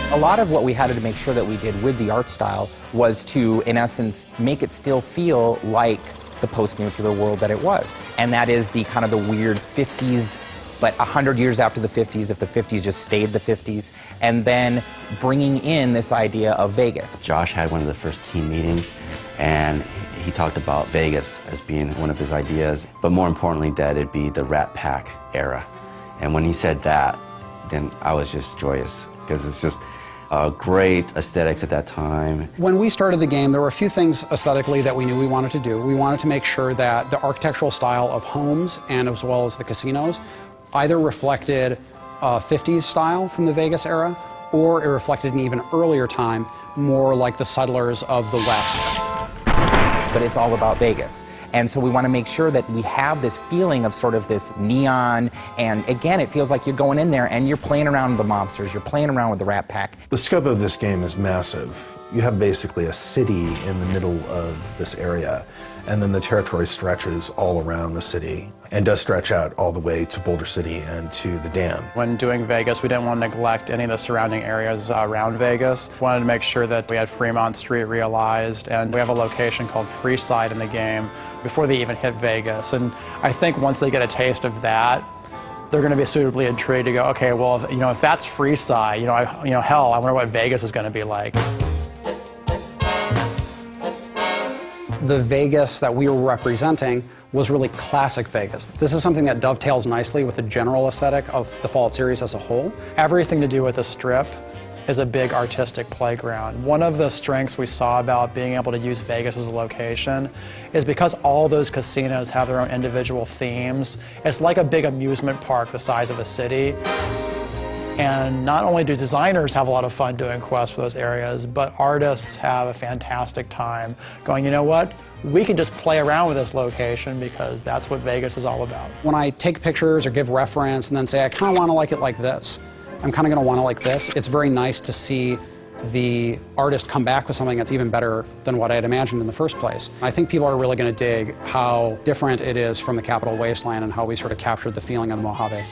A lot of what we had to make sure that we did with the art style was to, in essence, make it still feel like the post-nuclear world that it was. And that is the kind of the weird 50s, but 100 years after the 50s, if the 50s just stayed the 50s, and then bringing in this idea of Vegas. Josh had one of the first team meetings, and he talked about Vegas as being one of his ideas, but more importantly that it'd be the Rat Pack era. And when he said that, then I was just joyous, because it's just great aesthetics at that time. When we started the game, there were a few things aesthetically that we knew we wanted to do. We wanted to make sure that the architectural style of homes, and as well as the casinos, either reflected 50s style from the Vegas era, or it reflected an even earlier time, more like the settlers of the West. But it's all about Vegas. And so we want to make sure that we have this feeling of sort of this neon, and again, it feels like you're going in there and you're playing around with the mobsters, you're playing around with the Rat Pack. The scope of this game is massive. You have basically a city in the middle of this area, and then the territory stretches all around the city and does stretch out all the way to Boulder City and to the dam. When doing Vegas, we didn't want to neglect any of the surrounding areas around Vegas. We wanted to make sure that we had Fremont Street realized, and we have a location called Freeside in the game before they even hit Vegas. And I think once they get a taste of that, they're going to be suitably intrigued to go, okay, well, if that's Freeside, hell, I wonder what Vegas is going to be like. The Vegas that we were representing was really classic Vegas. This is something that dovetails nicely with the general aesthetic of the Fallout series as a whole. Everything to do with the Strip is a big artistic playground. One of the strengths we saw about being able to use Vegas as a location is because all those casinos have their own individual themes. It's like a big amusement park the size of a city. And not only do designers have a lot of fun doing quests for those areas, but artists have a fantastic time going, you know what? We can just play around with this location because that's what Vegas is all about. When I take pictures or give reference and then say, I kind of want to like it like this, I'm kind of going to want it like this, it's very nice to see the artist come back with something that's even better than what I had imagined in the first place. I think people are really going to dig how different it is from the Capital Wasteland and how we sort of captured the feeling of the Mojave.